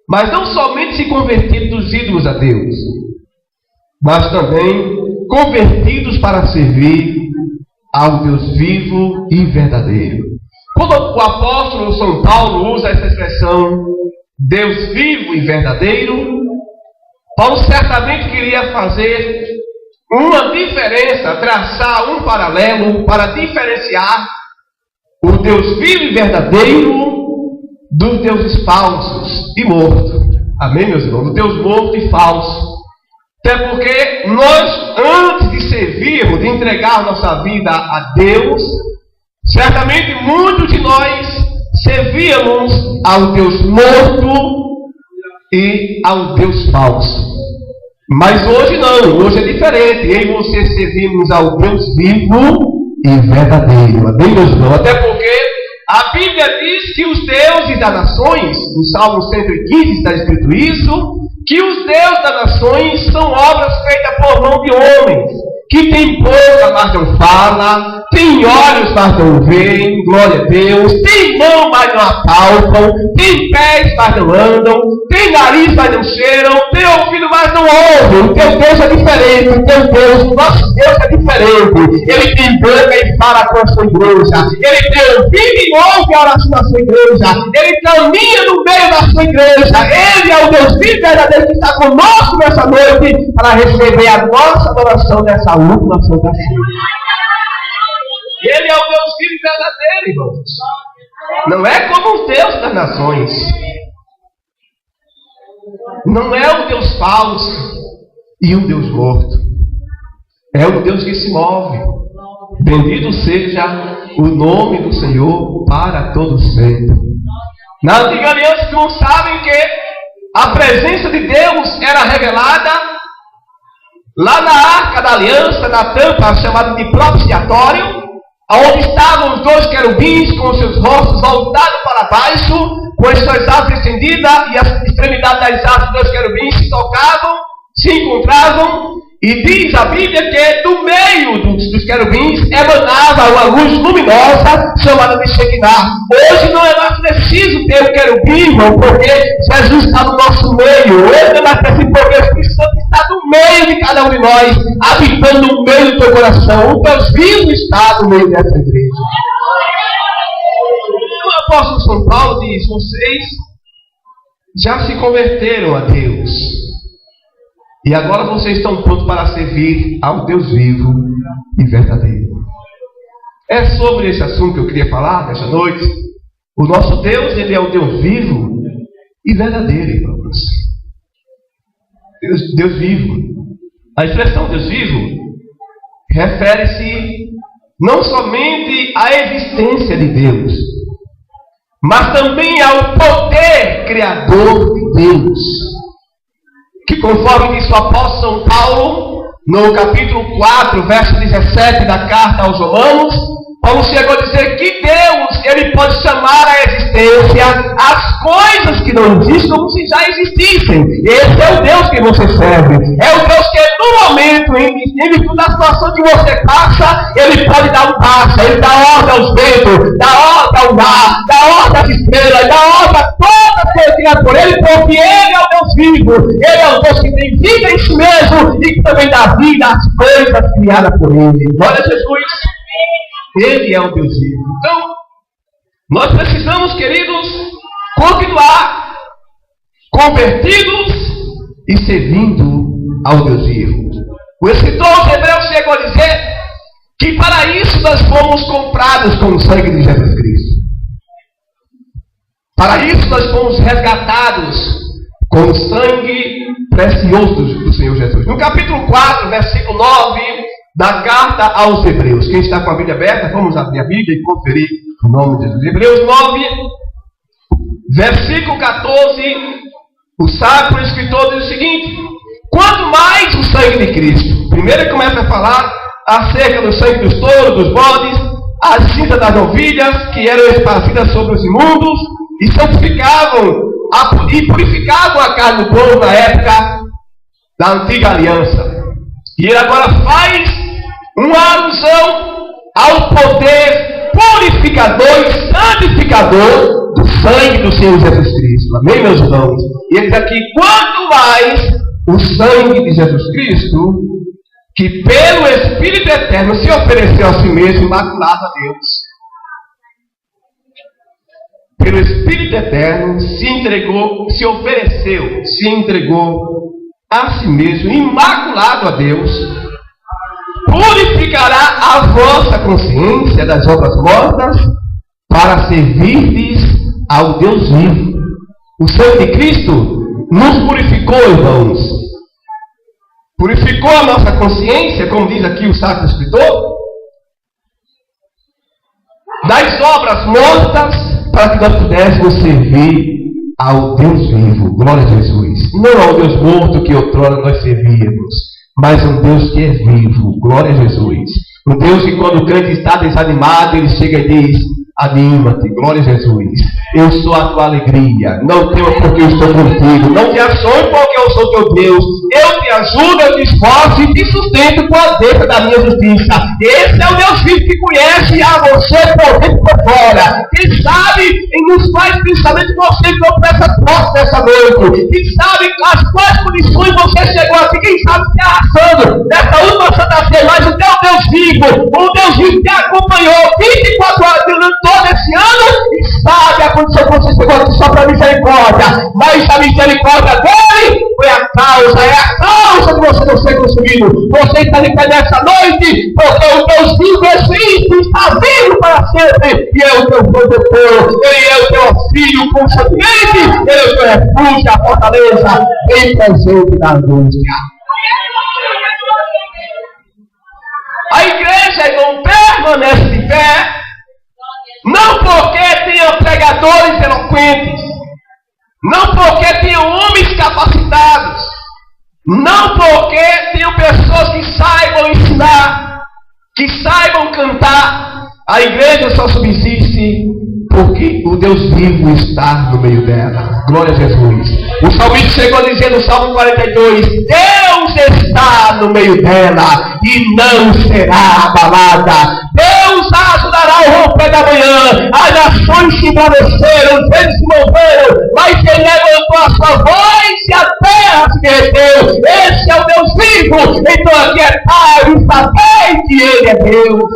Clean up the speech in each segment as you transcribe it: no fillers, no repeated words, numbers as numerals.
mas não somente se convertido dos ídolos a Deus, mas também convertidos para servir ao Deus vivo e verdadeiro. Quando o apóstolo São Paulo usa essa expressão Deus vivo e verdadeiro, Paulo certamente queria fazer uma diferença, traçar um paralelo para diferenciar o Deus vivo e verdadeiro dos deuses falsos e mortos. Amém, meus irmãos? O Deus morto e falso. Até porque nós, antes de servirmos, de entregar nossa vida a Deus, certamente muitos de nós servíamos ao Deus morto e ao Deus falso. Mas hoje não, hoje é diferente. Eu e você servimos ao Deus vivo e verdadeiro. Amém, meus irmãos? Até porque a Bíblia diz que os deuses das nações, no Salmo 115 está escrito isso, que os deuses das nações são obras feitas por mão de homens, que tem boca, mas não fala, tem olhos, mas não veem, glória a Deus, tem mão, mas não apalpam, tem pés, mas não andam, tem nariz, mas não cheiram, tem ouvido, mas não ouvem. O teu Deus é diferente, o teu Deus, o nosso Deus é diferente. Ele tem boca e fala com a sua igreja, ele tem ouvido e ouve a oração da sua igreja, ele caminha no meio da sua igreja. Ele é o Deus vivo verdadeiro que está conosco nessa noite para receber a nossa adoração nessa última Santa Ceia. Ele é o Deus vivo e verdadeiro, irmãos. Não é como os deuses das nações. Não é o Deus falso e o Deus morto. É o Deus que se move. Bendito seja o nome do Senhor para todos sempre. Na antiga aliança, não sabem que a presença de Deus era revelada lá na arca da aliança, na tampa chamada de propiciatório, onde estavam os dois querubins com os seus rostos voltados para baixo, com as suas asas estendidas, e as extremidades das asas dos dois querubins se tocavam, se encontravam, e diz a Bíblia que do meio dos querubins emanava uma luz luminosa chamada de Shekinah. Hoje não é mais preciso ter um querubim, irmão, porque Jesus está no nosso meio. Hoje não é mais preciso porque o Espírito Santo está no meio de cada um de nós, habitando no meio do teu coração. O Deus vivo está no meio dessa igreja. O apóstolo São Paulo diz: vocês já se converteram a Deus. E agora vocês estão prontos para servir ao Deus vivo e verdadeiro. É sobre esse assunto que eu queria falar nesta noite. O nosso Deus, ele é o Deus vivo e verdadeiro, irmãos. Deus vivo. A expressão Deus vivo refere-se não somente à existência de Deus, mas também ao poder criador de Deus. Que conforme diz o apóstolo São Paulo, no capítulo 4, verso 17 da carta aos Romanos, Paulo chegou a dizer que Deus, ele pode chamar à existência as coisas que não existem como se já existissem. Esse é o Deus que você serve. É o Deus que no momento, em virtude da situação que você passa, ele pode dar um passo, ele dá ordem aos ventos, dá ordem ao mar, dá ordem às estrelas, dá ordem a toda coisa criada por ele, porque ele é o Deus vivo, ele é o Deus que tem vida em si mesmo e que também dá vida às coisas criadas por ele. Glória a Jesus. Ele é o Deus vivo. Então, nós precisamos, queridos, continuar convertidos e servindo ao Deus vivo. O escritor aos Hebreus chegou a dizer que para isso nós fomos comprados com o sangue de Jesus Cristo. Para isso nós fomos resgatados com o sangue precioso do Senhor Jesus. No capítulo 4, versículo 9... da carta aos Hebreus. Quem está com a Bíblia aberta, vamos abrir a Bíblia e conferir o nome de Jesus. Hebreus 9, versículo 14, o sábio escritor diz o seguinte: quanto mais o sangue de Cristo. Primeiro ele começa a falar acerca do sangue dos touros, dos bodes, as cinzas das novilhas que eram esparcidas sobre os imundos e santificavam e purificavam a carne do povo na época da antiga aliança. E ele agora faz uma alusão ao poder purificador e santificador do sangue do Senhor Jesus Cristo. Amém, meus irmãos? E ele diz aqui, quanto mais o sangue de Jesus Cristo, que pelo Espírito Eterno se ofereceu a si mesmo, imaculado a Deus. Pelo Espírito Eterno se entregou, se ofereceu, se entregou a si mesmo, imaculado a Deus, purificará a vossa consciência das obras mortas, para servirdes ao Deus vivo. O sangue de Cristo nos purificou, irmãos. Purificou a nossa consciência, como diz aqui o Sacro Escritor, das obras mortas, para que nós pudéssemos servir ao Deus vivo. Glória a Jesus. Não ao Deus morto que outrora nós servíamos, mas um Deus que é vivo. Glória a Jesus. Um Deus que quando o crente está desanimado, ele chega e diz, anima-te, glória a Jesus. Eu sou a tua alegria. Não tema porque eu estou contigo. Não te açoe porque eu sou teu Deus. Eu te ajudo, eu te esforço e te sustento com a deixa da minha justiça. Esse é o Deus vivo que conhece a você por dentro e por fora. Quem sabe em nos quais pensamentos você entrou para essa porta dessa noite. Quem sabe as quais condições você chegou aqui. Quem sabe se arrastando nessa última santa-feira. Mas o teu Deus vivo, o Deus vivo te acompanhou 24 horas durante todo esse ano e sabe a condição que você chegou aqui só para misericórdia. Mas a misericórdia dele foi a causa de você não ser consumido. Você está de pé nessa noite porque o Deus vivo existe, está vivo para sempre e é o teu protetor. Ele é o teu auxílio constantemente, ele é o teu refúgio, a fortaleza em presente da angústia. A igreja, irmão, permanece de pé, não porque tenha pregadores eloquentes, não porque tenham homens capacitados, não porque tenham pessoas que saibam ensinar, que saibam cantar. A igreja só subsiste porque o Deus vivo está no meio dela. Glória a Jesus. O salmista chegou a dizer no Salmo 42, Deus está no meio dela e não será abalada. Deus a ajudará ao romper da manhã. As nações se embraveceram, os reis se moveram, mas ele levantou a sua voz e a terra se derreteu. Esse é o Deus vivo. Então aquietai e sabei que ele é Deus.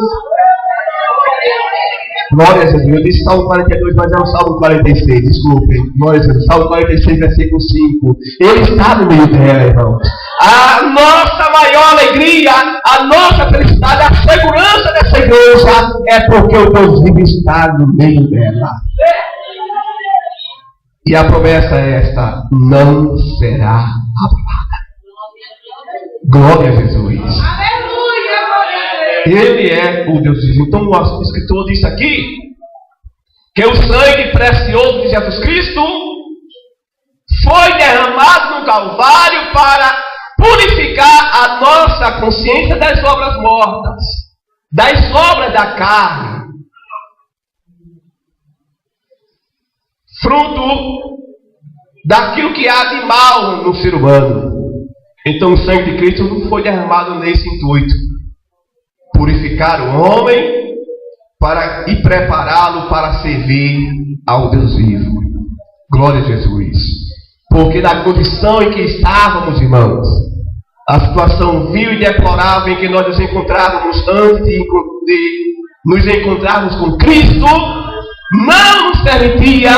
Glória a Jesus. Eu disse Salmo 42, mas é o Salmo 46, desculpem. Glória a Jesus. Salmo 46, versículo 5. Ele está no meio dela, irmãos. A nossa maior alegria, a nossa felicidade, a segurança dessa igreja é porque o Deus vivo está no meio dela. E a promessa é esta: não será abalada. Glória a Jesus. Ele é o Deus vivo. Então o escritor diz aqui que o sangue precioso de Jesus Cristo foi derramado no Calvário para purificar a nossa consciência das obras mortas, das obras da carne, fruto daquilo que há de mal no ser humano. Então o sangue de Cristo não foi derramado nesse intuito, purificar o homem e prepará-lo para servir ao Deus vivo. Glória a Jesus. Porque na condição em que estávamos, irmãos, a situação vil e deplorável em que nós nos encontrávamos antes de nos encontrarmos com Cristo, não nos permitia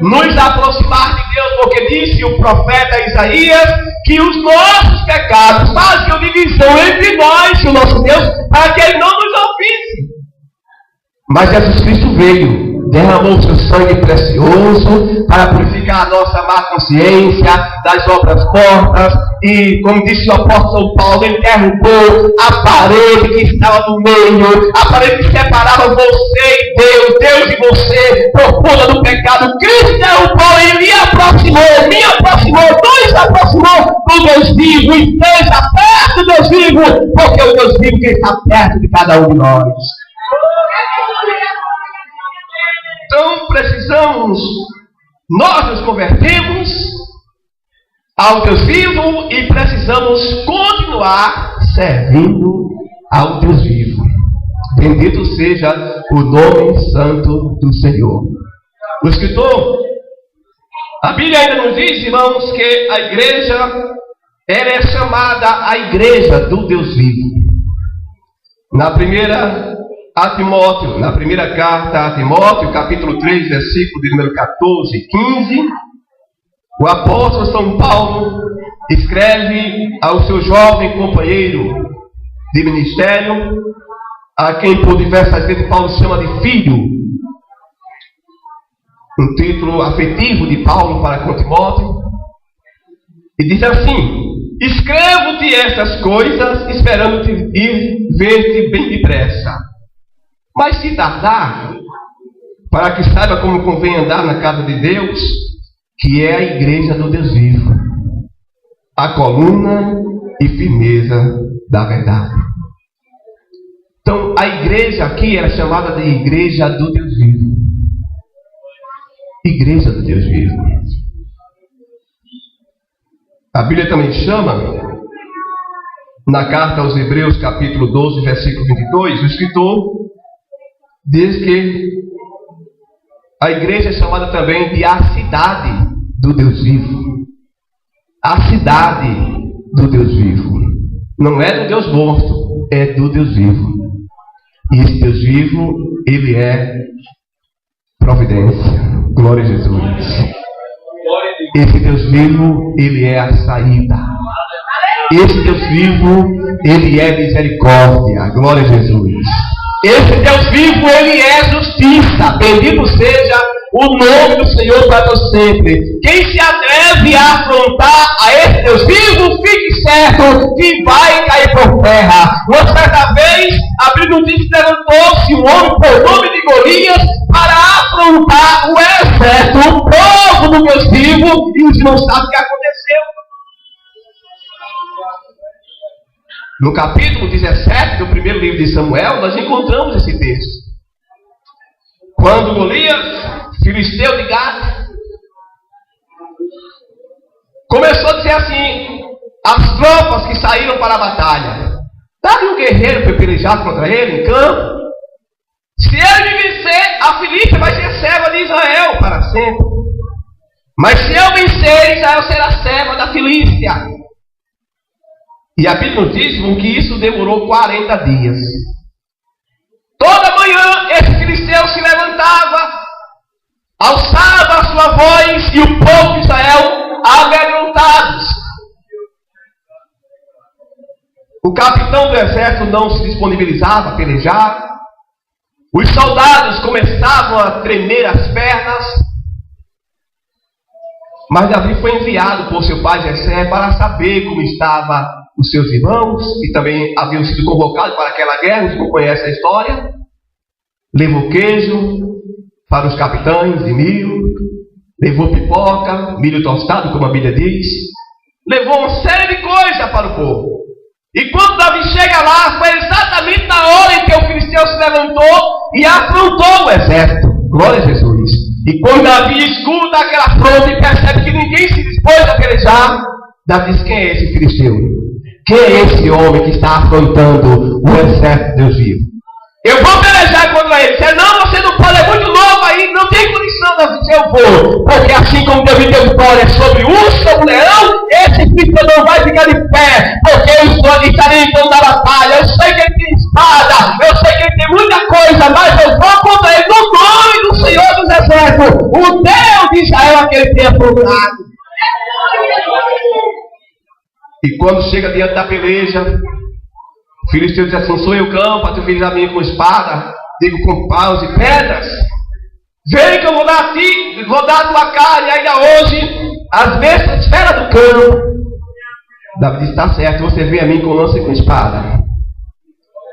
nos aproximar de Deus, porque disse o profeta Isaías que os nossos pecados faziam divisão entre nós e o nosso Deus, para que ele não nos ouvisse. Mas Jesus Cristo veio, derramou seu sangue precioso para purificar a nossa má consciência das obras mortas, e, como disse o apóstolo Paulo, ele derrubou a parede que estava no meio, a parede que separava você e Deus, Deus e você, por conta do pecado. Cristo derrubou e me aproximou, nos aproximou do Deus vivo, e esteja perto do Deus vivo, porque é o Deus vivo que está perto de cada um de nós. Então precisamos, nós nos convertemos ao Deus vivo e precisamos continuar servindo ao Deus vivo. Bendito seja o nome santo do Senhor. O escritor, a Bíblia ainda nos diz, irmãos, que a igreja, ela é chamada a igreja do Deus vivo. Na primeira carta a Timóteo, capítulo 3, versículo de número 14 e 15, o apóstolo São Paulo escreve ao seu jovem companheiro de ministério, a quem por diversas vezes Paulo chama de filho, um título afetivo de Paulo para com Timóteo, e diz assim: escrevo-te estas coisas, esperando-te ir ver-te bem depressa. Mas se tardar, para que saiba como convém andar na casa de Deus, que é a igreja do Deus vivo, a coluna e firmeza da verdade. Então, a igreja aqui era chamada de igreja do Deus vivo. Igreja do Deus vivo. A Bíblia também chama, na carta aos Hebreus, capítulo 12, versículo 22, o escritor diz que a igreja é chamada também de a cidade do Deus vivo. A cidade do Deus vivo. Não é do Deus morto, é do Deus vivo. E esse Deus vivo, ele é providência. Glória a Jesus. Esse Deus vivo, ele é a saída. Esse Deus vivo, ele é misericórdia. Glória a Jesus. Esse Deus vivo, ele é justiça. Bendito seja o nome do Senhor para todos sempre. Quem se atreve a afrontar a esse Deus vivo, fique certo que vai cair por terra. Uma certa vez, a Bíblia nos diz que levantou-se um homem por nome de Golias para afrontar o exército, o povo do Deus vivo, e os irmãos sabem o que aconteceu. No capítulo 17 do primeiro livro de Samuel, nós encontramos esse texto. Quando Golias, filisteu de Gade, começou a dizer assim: as tropas que saíram para a batalha, sabe, um guerreiro foi pelejar contra ele em campo. Se ele me vencer, a Filístia vai ser serva de Israel para sempre. Mas se eu vencer, Israel será serva da Filístia. E a Bíblia nos diz que isso demorou 40 dias. Toda manhã esse filisteu se levantava, alçava a sua voz, e o povo de Israel amedrontados. O capitão do exército não se disponibilizava a pelejar. Os soldados começavam a tremer as pernas. Mas Davi foi enviado por seu pai Jessé para saber como estavam os seus irmãos, que também haviam sido convocados para aquela guerra. Os que conhecem a história. Levou queijo para os capitães de milho, levou pipoca, milho tostado, como a Bíblia diz, levou uma série de coisas para o povo. E quando Davi chega lá, foi exatamente na hora em que o filisteu se levantou e afrontou o exército. Glória a Jesus. E quando Davi escuta aquela afronta e percebe que ninguém se dispôs a pelejar, Davi diz: quem é esse filisteu? Quem é esse homem que está afrontando o exército de Deus vivo? Eu vou pelejar contra ele. Ele: não, você não pode, é muito novo aí, não tem condição, Davi. Eu vou, porque assim como Davi deu vitória sobre o urso, sobre o leão, esse filho não vai ficar de pé, porque eu estarei em campo da batalha. Eu sei que ele tem espada, eu sei que ele tem muita coisa, mas eu vou contra ele no nome do Senhor dos Exércitos, o Deus de Israel, a que ele tem afrontado. E quando chega diante da peleja, o filisteu diz assim: sou eu campo, tu filho a mim com espada, digo com paus e pedras. Vem que eu vou dar a ti, vou dar a tua carne ainda hoje, as bestas feras do campo. Davi diz: está certo, você vem a mim com lança e com espada,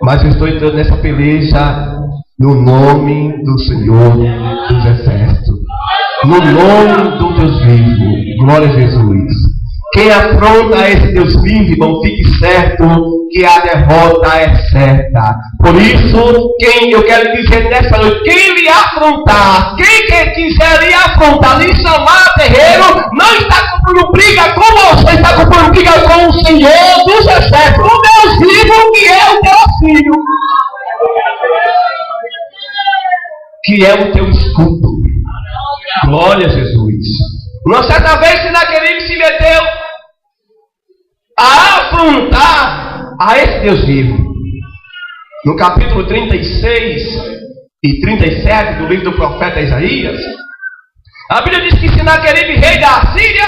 mas eu estou entrando nessa peleja no nome do Senhor dos Exércitos, no nome do Deus vivo. Glória a Jesus. Quem afronta esse Deus vivo, irmão, fique certo que a derrota é certa. Por isso, eu quero dizer nessa noite, quem lhe afrontar, quem quiser lhe afrontar, lhe chamar a terreiro, não está comprando briga com você, está comprando briga com o Senhor dos Exércitos, o Deus vivo, que é o teu filho, que é o teu escudo, Glória a Jesus. Uma certa vez Senaqueribe se meteu a afrontar a esse Deus vivo. No capítulo 36 e 37 do livro do profeta Isaías, a Bíblia diz que Senaqueribe, rei da Assíria,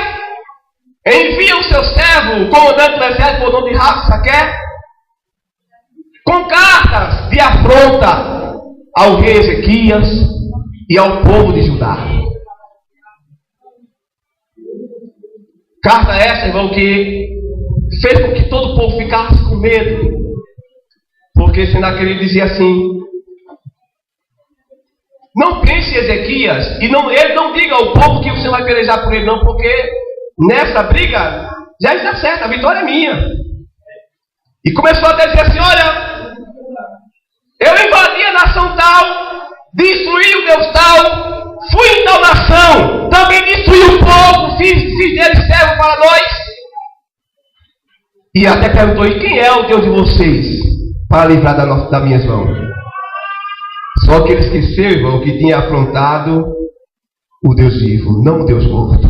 envia o seu servo, o comandante do exército, por nome de Rabsaque, com cartas de afronta ao rei Ezequias e ao povo de Judá. Carta essa, irmão, que fez com que todo o povo ficasse com medo. Porque Senaqueribe dizia assim: não pense em Ezequias, e ele não diga ao povo que você vai pelejar por ele, não, porque nessa briga já está certa, a vitória é minha. E começou a dizer assim: olha, eu invadi a nação tal, destruí o Deus tal, fui em tal nação, também destruí o povo, fiz dele servo para nós. E até perguntou: e quem é o Deus de vocês para livrar das minhas mãos? Só que ele esqueceu, irmão, que tinha afrontado o Deus vivo, não o Deus morto.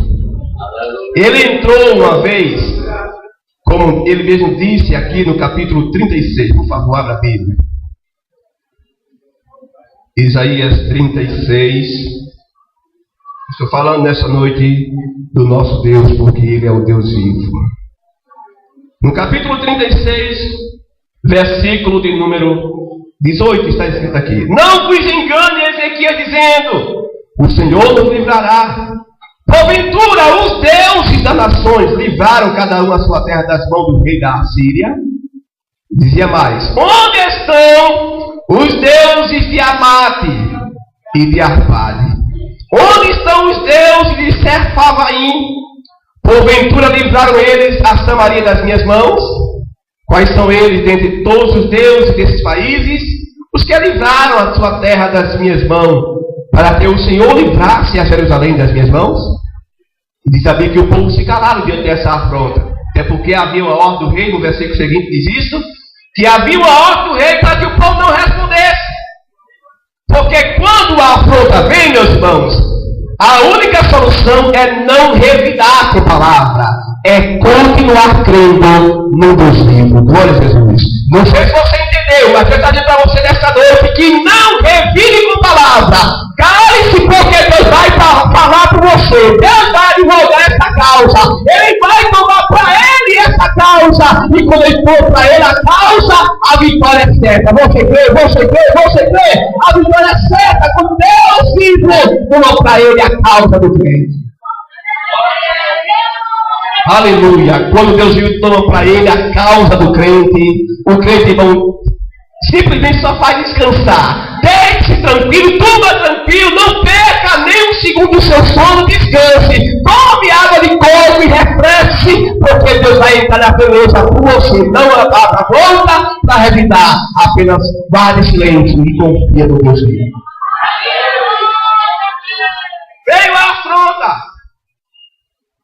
Ele entrou uma vez, como ele mesmo disse aqui no capítulo 36. Por favor, abra a Bíblia. Isaías 36. Estou falando nessa noite do nosso Deus, porque Ele é o Deus vivo. No capítulo 36, versículo de número 18, está escrito aqui: não vos engane, Ezequias, dizendo: o Senhor nos livrará. Porventura, os deuses das nações livraram cada um a sua terra das mãos do rei da Assíria? Dizia mais: onde estão os deuses de Amate e de Arpade? Onde estão os deuses de Sepharvaim? Porventura livraram eles a Samaria das minhas mãos? Quais são eles dentre todos os deuses desses países? Os que livraram a sua terra das minhas mãos, para que o Senhor livrasse a Jerusalém das minhas mãos? E diz a Bíblia que o povo se calaram diante dessa afronta. Até porque havia uma ordem do rei, no versículo seguinte diz isso, que havia uma ordem do rei para que o povo não respondesse. Porque quando a afronta vem, meus irmãos, a única solução é não revidar com palavra, é continuar crendo no Deus vivo. Glória a Jesus. Não sei se você entendeu, mas eu estou dizendo para você nesta noite que não revide com palavra. Cale-se, porque Deus vai falar por você. Deus vai advogar essa causa. Ele vai tomar para ele essa causa. E quando ele for para ele a causa, a vitória é certa. Você crê, você crê, você crê. A vitória é certa quando Deus vivo toma para ele a causa do crente. Aleluia. Quando Deus vivo toma para ele a causa do crente, o crente, irmão, simplesmente só faz descansar. Deite-se tranquilo, durma tranquilo, não perca nem um segundo do seu sono, descanse. Tome água de coco e refresque, porque Deus vai entrar na beleza por você. Não abra volta para revidar, apenas guarde silêncio e confia no Deus vivo. Veio a afronta,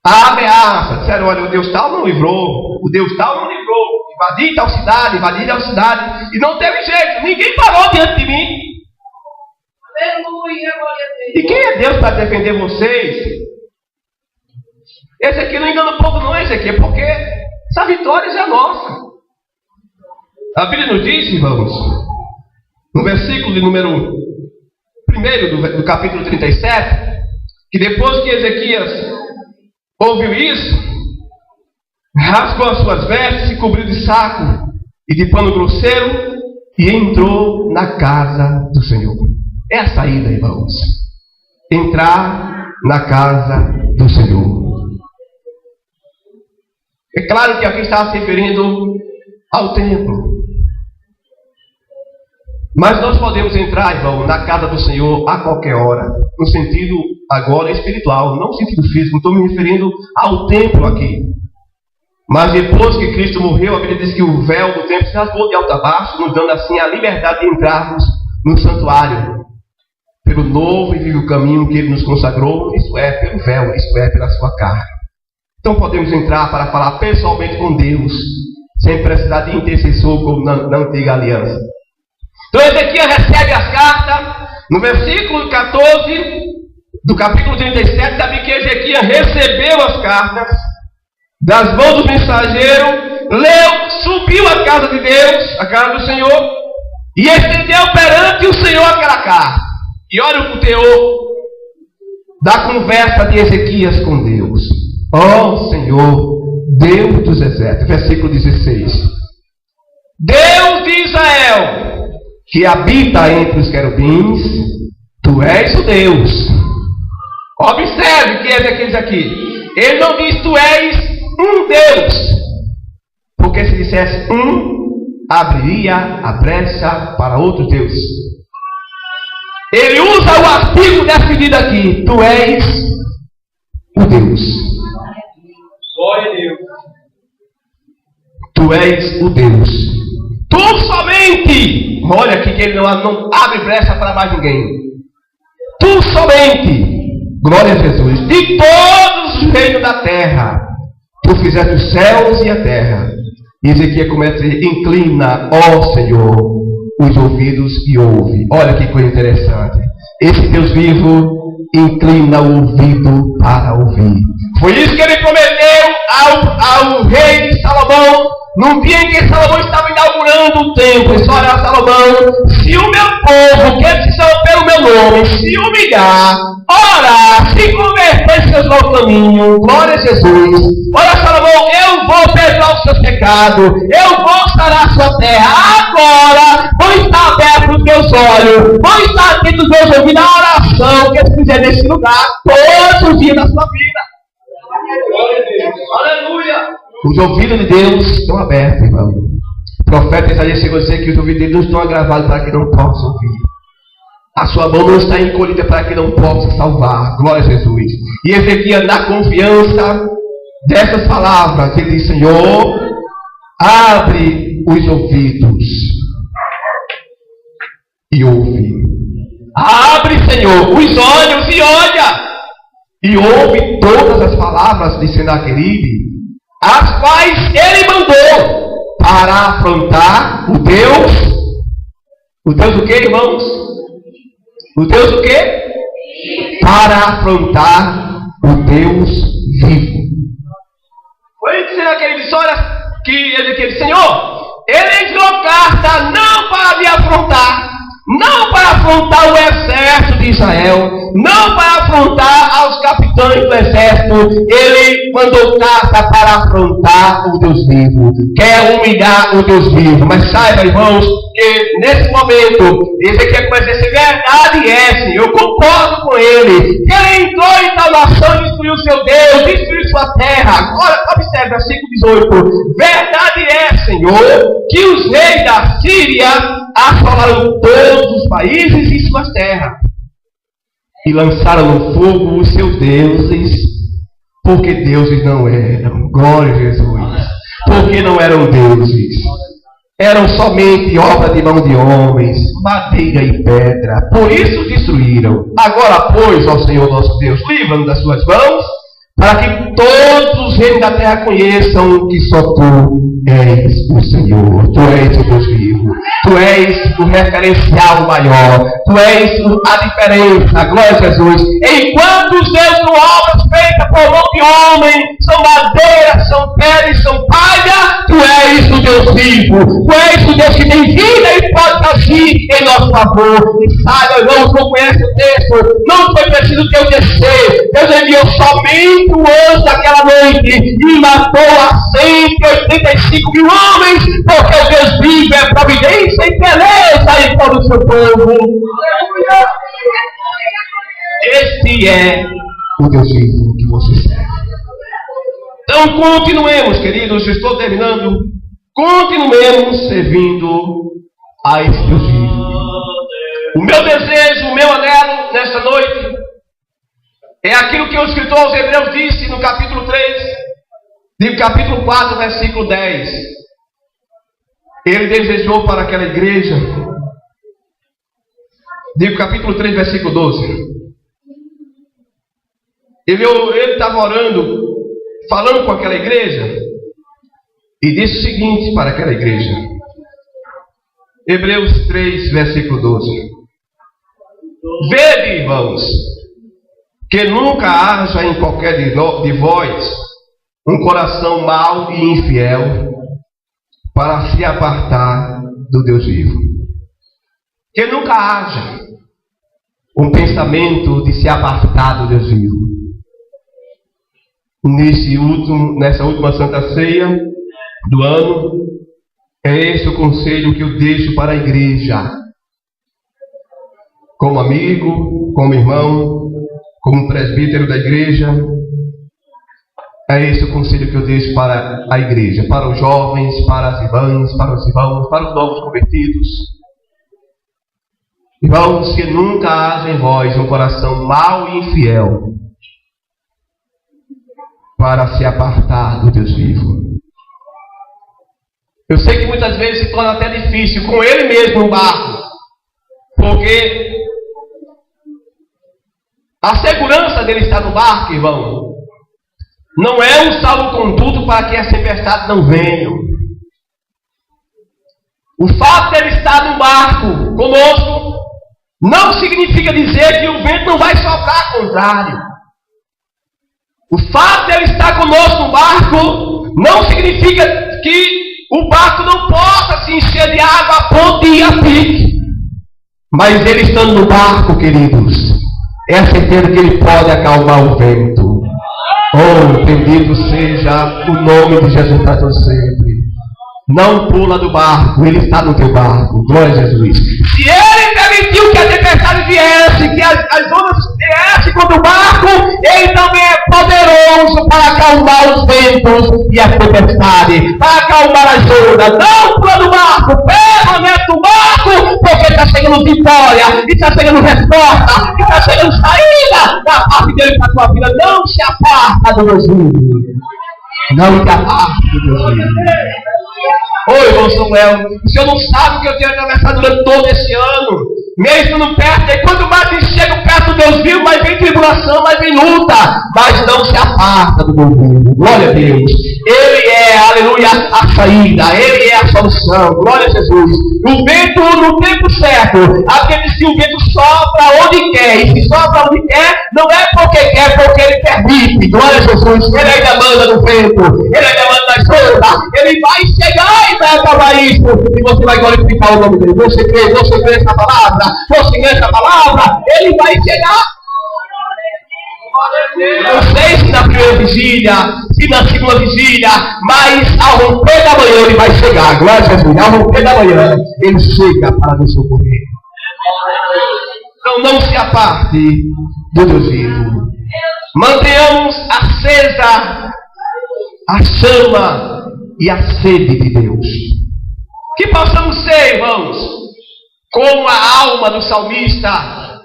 a ameaça. Disseram: olha, o Deus tal não livrou, o Deus tal não livrou. Invadi tal cidade, invadi tal cidade. E não teve jeito, ninguém parou diante de mim. Aleluia, glória a Deus. E quem é Deus para defender vocês? Esse aqui não engana o povo, não, esse aqui, porque essa vitória já é nossa. A Bíblia nos diz, irmãos, no versículo de número 1 do capítulo 37, que depois que Ezequias ouviu isso, rasgou as suas vestes, se cobriu de saco e de pano grosseiro e entrou na casa do Senhor. É a saída, irmãos. Entrar na casa do Senhor. É claro que aqui está se referindo ao templo. Mas nós podemos entrar, irmão, na casa do Senhor a qualquer hora. No sentido agora espiritual, não no sentido físico. Não estou me referindo ao templo aqui. Mas depois que Cristo morreu, a Bíblia diz que o véu do templo se rasgou de alto a baixo, nos dando assim a liberdade de entrarmos no santuário. Pelo novo e vivo caminho que Ele nos consagrou, isso é, pelo véu, isso é, pela sua carne. Então podemos entrar para falar pessoalmente com Deus, sem precisar de intercessor como na antiga aliança. Então Ezequias recebe as cartas, no versículo 14 do capítulo 37, sabe que Ezequias recebeu as cartas das mãos do mensageiro, leu, subiu à casa de Deus, a casa do Senhor, e estendeu perante o Senhor aquela carta. E olha o teor da conversa de Ezequias com Deus. Ó Senhor, Deus dos exércitos, versículo 16. Deus de Israel, que habita entre os querubins, tu és o Deus. Observe o que Ezequias diz aqui. Ele não diz tu és um Deus, porque se dissesse abriria a brecha para outros deuses. Ele usa o artigo definido aqui. Tu és o Deus. Glória a Deus. Tu és o Deus. Tu somente. Olha aqui que ele não abre brecha para mais ninguém. Tu somente. Glória a Jesus. De todos os reinos da terra, tu fizeste os céus e a terra. E Ezequias começa a dizer: inclina, ó Senhor, os ouvidos e ouve. Olha que coisa interessante. Esse Deus vivo inclina o ouvido para ouvir. Foi isso que ele prometeu ao rei Salomão, num dia em que Salomão estava inaugurando o templo. Ele disse: olha, Salomão, se o meu povo, que se chama pelo meu nome, se humilhar, orar, se converter em seus maus caminhos, glória a Jesus. Olha, Salomão, eu vou perdoar os seus pecados, eu vou sarar a sua terra. Agora vão estar abertos os meus olhos, vão estar atentos os meus ouvidos na oração que eles fizer nesse lugar todos os dias da sua vida. Glória a Deus. Aleluia. Os ouvidos de Deus estão abertos, irmão. O profeta Isaías chegou a dizer que os ouvidos de Deus estão agravados para que não possa ouvir. A sua mão não está encolhida para que não possa salvar. Glória a Jesus. E Ezequias, na confiança dessas palavras, ele diz: Senhor, abre os ouvidos e ouve. Abre, Senhor, os olhos e olha. E ouve todas as palavras de Senaqueribe, as quais ele mandou para afrontar o Deus. O Deus o que, irmãos? O Deus o que? Para afrontar o Deus vivo. Foi dizer aquele disse: olha, que ele disse: Senhor, ele enviou carta não para me afrontar, não para afrontar o exército de Israel, não para afrontar aos capitães do exército. Ele mandou carta para afrontar o Deus vivo. Quer humilhar o Deus vivo. Mas saiba, irmãos, que nesse momento Ezequias começa a dizer: verdade é, Senhor, eu concordo com ele, que ele entrou em tal nação e destruiu seu Deus, destruiu sua terra. Agora observe, versículo 18: verdade é, Senhor, que os reis da Síria assolaram todos os países e suas terras, e lançaram no fogo os seus deuses, porque deuses não eram. Glória a Jesus. Porque não eram deuses, eram somente obra de mão de homens, madeira e pedra. Por isso destruíram. Agora, pois, ó Senhor nosso Deus, livra-nos das suas mãos, para que todos os reinos da terra conheçam que só tu és o Senhor. Tu és o Deus vivo. Tu és o referencial maior. Tu és a diferença. Glória a Jesus. Enquanto os deuses são obras feitas por mão de homem, são madeira, são pedra e são palha, tu és o Deus vivo. Tu és o Deus que tem vida e pode agir em nosso favor. E sabe, irmãos, não conhece o texto, não foi preciso que eu descer. Deus enviou somente o anjo daquela noite e matou a 185 mil homens, porque o Deus vivo é providência e beleza em todo o seu povo. Este é o Deus vivo que você serve. Então continuemos, queridos, eu estou terminando. Continuemos servindo a esse Deus vivo. O meu desejo, o meu anelo nesta noite é aquilo que o escritor aos Hebreus disse no capítulo 3, no capítulo 4, versículo 10. Ele desejou para aquela igreja, no capítulo 3, versículo 12. Ele estava orando, falando com aquela igreja, e disse o seguinte para aquela igreja. Hebreus 3, versículo 12. Vede, irmãos, Que nunca haja em qualquer de vós um coração mau e infiel para se apartar do Deus vivo. Que nunca haja um pensamento de se apartar do Deus vivo. Nessa última Santa Ceia do ano, é esse o conselho que eu deixo para a igreja. Como amigo, como irmão, como presbítero da igreja, é esse o conselho que eu deixo para a igreja, para os jovens, para as irmãs, para os irmãos, para os novos convertidos. Irmãos, que nunca haja em vós um coração mau e infiel para se apartar do Deus vivo. Eu sei que muitas vezes se torna até difícil com ele mesmo no barco, porque a segurança dele estar no barco, irmão, não é um salvo-conduto para que as tempestades não venham. O fato dele estar no barco conosco não significa dizer que o vento não vai soprar, ao contrário. O fato dele estar conosco no barco não significa que o barco não possa se encher de água a ponto de ir a pique. Mas ele estando no barco, queridos, é a certeza que ele pode acalmar o vento. Oh, bendito seja o nome de Jesus para todos sempre. Não pula do barco, ele está no teu barco. Glória a Jesus. Se ele permitiu que a tempestade viesse, que as ondas viessem contra o barco, ele também é poderoso para acalmar os ventos e a tempestade, para acalmar as ondas. Não pula do barco, permanece no barco, porque está chegando vitória, e está chegando resposta, e está chegando saída da parte dele para a tua vida. Não se aparta do Deus vivo. Não te aparta do Deus vivo. Oi, irmão Samuel, o senhor não sabe o que eu tenho atravessado durante todo esse ano. Mesmo no perto, e quando mais chega perto do Deus vivo, mais vem tribulação, mais vem luta, mas não se aparta do Deus vivo. Glória a Deus. Ele é, aleluia, a saída, ele é a solução. Glória a Jesus. O vento no tempo certo, aquele que o vento sopra onde quer, e se sopra onde quer, não é porque quer, porque ele permite. Glória a Jesus. Ele ainda manda no vento, ele ainda manda nas ondas, ele vai chegar e vai acabar isso, e você vai glorificar o nome dele. Você crê nessa palavra? Você crê nessa palavra? Ele vai chegar. Não sei se na primeira vigília, se na segunda vigília, mas ao romper da manhã ele vai chegar. Glória a Jesus. Ao romper da manhã ele chega para nos socorrer. Então não se aparte do Deus vivo. Mantenhamos acesa a chama e a sede de Deus. Que possamos ser, irmãos, como a alma do salmista,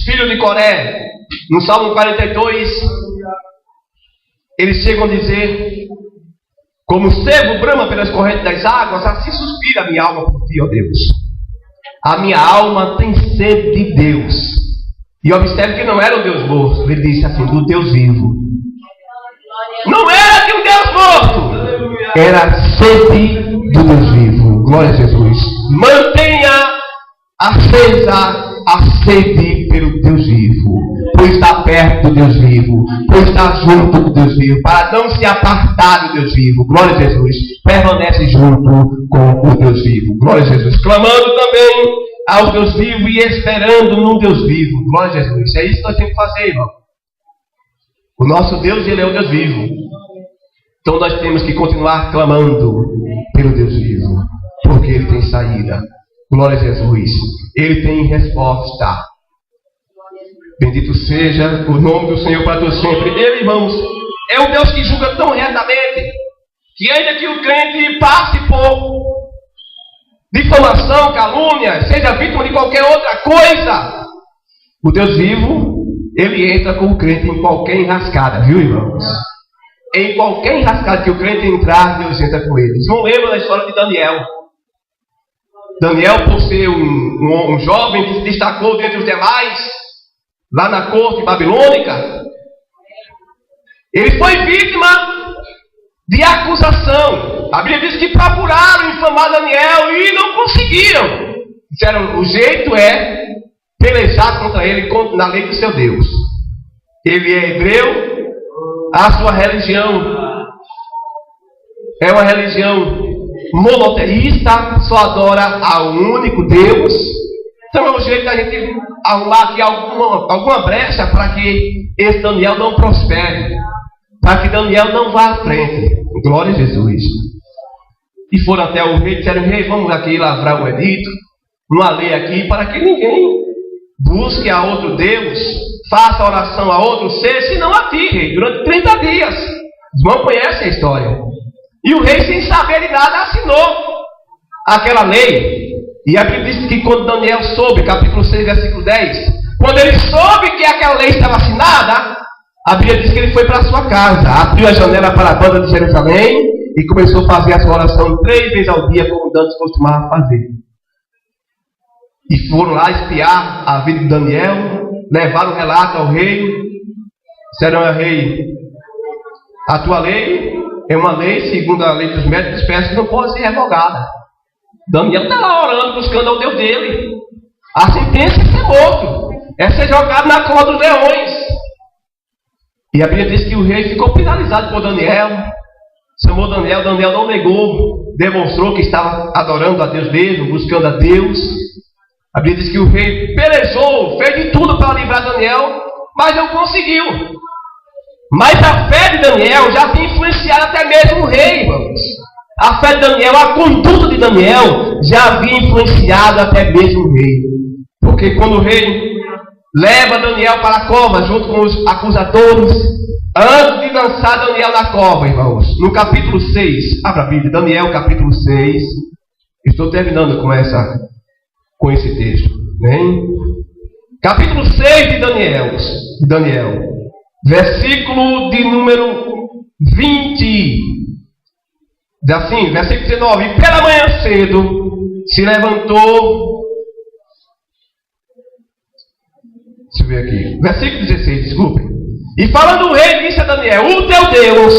filho de Coré. No Salmo 42, eles chegam a dizer: como o cervo brama pelas correntes das águas, assim suspira a minha alma por ti, ó Deus. A minha alma tem sede de Deus. E observe que não era um Deus morto. Ele disse assim: do Deus vivo. Não era de um Deus morto, era a sede do Deus vivo. Glória a Jesus. Mantenha acesa a sede pelo Deus vivo, pois está perto do Deus vivo, pois está junto do Deus vivo, para não se apartar do Deus vivo. Glória a Jesus. Permanece junto com o Deus vivo. Glória a Jesus. Clamando também ao Deus vivo e esperando no Deus vivo. Glória a Jesus. É isso que nós temos que fazer, irmão. O nosso Deus, ele é o Deus vivo. Então nós temos que continuar clamando pelo Deus vivo, porque ele tem saída. Glória a Jesus. Ele tem resposta. Bendito seja o nome do Senhor para todos sempre. Ele, irmãos, é um Deus que julga tão retamente que ainda que o crente passe por difamação, calúnia, seja vítima de qualquer outra coisa, o Deus vivo, ele entra com o crente em qualquer enrascada, viu, irmãos? Em qualquer enrascada que o crente entrar, Deus entra com eles. Não lembra da história de Daniel? Daniel, por ser um jovem que se destacou dentre os demais, lá na corte babilônica, ele foi vítima de acusação. A Bíblia diz que procuraram infamar Daniel e não conseguiram. Disseram: o jeito é pelejar contra ele na lei do seu Deus. Ele é hebreu, a sua religião é uma religião monoteísta, só adora ao único Deus. Então é um jeito da gente arrumar aqui alguma brecha para que esse Daniel não prospere, para que Daniel não vá à frente. Glória a Jesus. E foram até o rei e disseram: rei, vamos aqui lavrar um edito, uma lei aqui, para que ninguém busque a outro Deus, faça oração a outro ser, senão a ti, rei, durante 30 dias. Os irmãos conhecem a história. E o rei, sem saber de nada, assinou aquela lei. E a Bíblia diz que quando Daniel soube, capítulo 6, versículo 10, quando ele soube que aquela lei estava assinada, a Bíblia diz que ele foi para a sua casa, abriu a janela para a banda de Jerusalém e começou a fazer a sua oração 3 vezes ao dia, como Dantes costumava fazer. E foram lá espiar a vida de Daniel, levaram o relato ao rei, disseram ao rei: a tua lei é uma lei, segundo a lei dos médicos, que não pode ser revogada. Daniel está lá orando, buscando ao Deus dele. A sentença é ser morto, é ser jogado na cova dos leões. E a Bíblia diz que o rei ficou penalizado por Daniel, chamou Daniel, Daniel não negou, demonstrou que estava adorando a Deus mesmo, buscando a Deus. A Bíblia diz que o rei pelejou, fez de tudo para livrar Daniel, mas não conseguiu. Mas a fé de Daniel já tinha influenciado até mesmo o rei, irmãos. A fé de Daniel, a conduta de Daniel já havia influenciado até mesmo o rei. Porque quando o rei leva Daniel para a cova, junto com os acusadores, antes de lançar Daniel na cova, irmãos, no capítulo 6, abra a Bíblia, Daniel capítulo 6, estou terminando com esse texto, né? Capítulo 6 de Daniel, versículo de número 20, diz assim, versículo 19: e pela manhã cedo se levantou, deixa eu ver aqui, versículo 16, desculpem, e falando o rei, disse a Daniel: o teu Deus,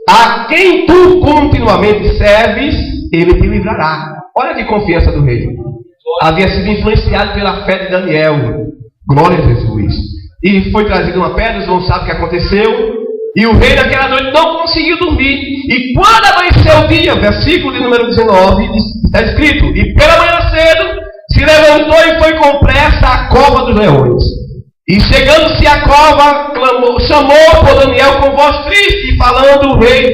a quem tu continuamente serves, ele te livrará. Olha que confiança do rei. Havia sido influenciado pela fé de Daniel. Glória a Jesus. E foi trazida uma pedra, os irmãos sabem o que aconteceu. E o rei naquela noite não conseguiu dormir. E quando amanheceu o dia, versículo de número 19, está escrito: e pela manhã cedo se levantou e foi com pressa à cova dos leões. E chegando-se à cova, chamou por Daniel com voz triste, e falando o rei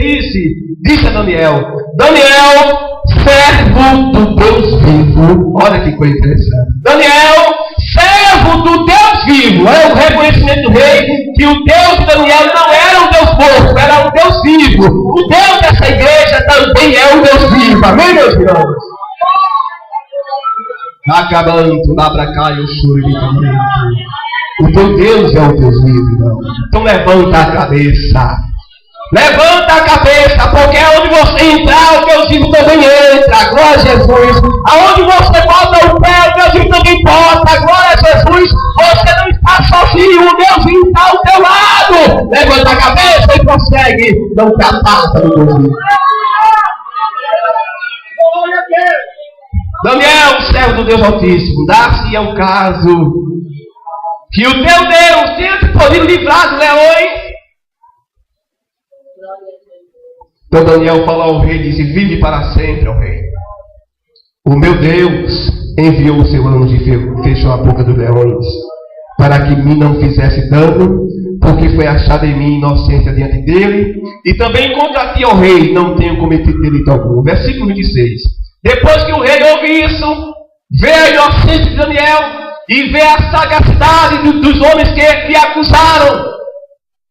disse a Daniel: Daniel, servo do Deus vivo. Olha que coisa interessante. Daniel, servo do Deus vivo. É o reconhecimento do rei que o Deus de Daniel não era um Deus morto, era um Deus vivo. O Deus dessa igreja também é um Deus vivo. Amém, meus irmãos? Acabando, labracaio, choro. O teu Deus é o Deus vivo, irmão. Então levanta a cabeça. Levanta a cabeça, porque aonde você entrar, o Deus vivo também entra. Glória a Jesus. Aonde você bota o pé, o Deus vivo também bota. Glória a Jesus. Você não está sozinho, o Deus vivo está ao teu lado. Levanta a cabeça e prossegue. Não te aparta do Deus vivo. Daniel, servo do Deus Altíssimo, dá-se ao caso que o teu Deus tenha te podido livrar dos leões. Então Daniel falou ao rei, disse: vive para sempre, ó rei. O meu Deus enviou o seu anjo e fechou a boca dos leões, para que mim não fizesse dano, porque foi achada em mim inocência diante dele, e também contra ti, ó rei, não tenho cometido delito algum. Versículo 26. Depois que o rei ouve isso, vê a inocência de Daniel, e vê a sagacidade dos homens que lhe acusaram,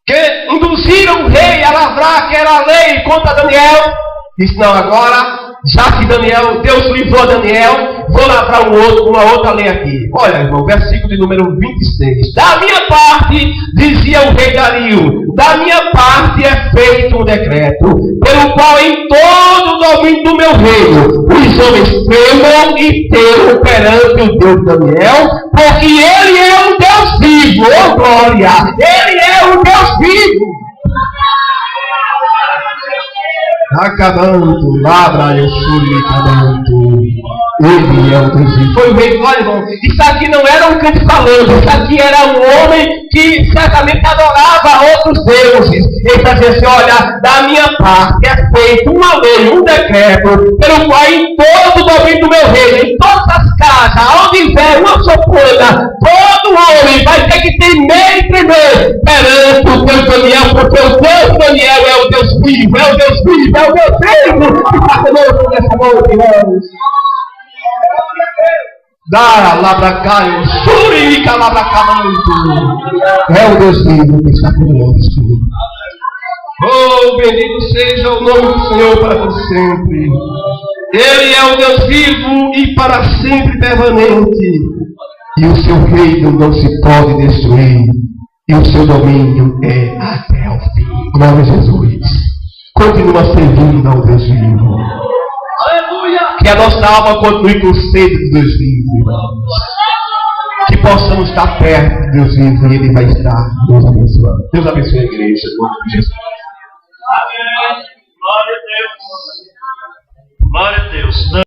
que induziram o rei a lavrar aquela lei contra Daniel, disse: não, agora, já que Deus livrou Daniel, vou lavrar uma outra lei aqui. Olha, irmão, versículo de número 26. Da minha parte, dizia o rei Dario, da minha parte é feito um decreto, pelo qual em todo o domínio do meu reino, os homens tremam e temam perante o Deus de Daniel, porque ele é um Deus vivo, oh glória, ele é um Deus vivo. Acabando, labra eu fui acabando. Ele é o Deus vivo. Foi o rei. Olha, irmão, isso aqui não era um crente falando, isso aqui era um homem que certamente adorava outros deuses. Ele dizia assim: olha, da minha parte é feita uma lei, um decreto, pelo qual em todo o domínio do meu reino, em todas as casas, onde vier uma sopona, todo homem vai ter que temer e tremer perante o Deus Daniel, porque o Deus Daniel é o Deus vivo, é o Deus vivo, é o Deus vivo que está conosco nessa noite, irmãos. Dá labracaio, surica labracamanto. É o Deus vivo que está conosco. Oh, bendito seja o nome do Senhor para todo sempre. Ele é o Deus vivo e para sempre permanente. E o seu reino não se pode destruir. E o seu domínio é até o fim. Glória a Jesus. Continua servindo ao Deus vivo. Aleluia! Que a nossa alma continue com sede de Deus vivo, irmãos. Que possamos estar perto de Deus vivo e Ele vai estar nos abençoando. Deus abençoe a igreja, em nome de Jesus. Amém. Glória a Deus. Glória a Deus.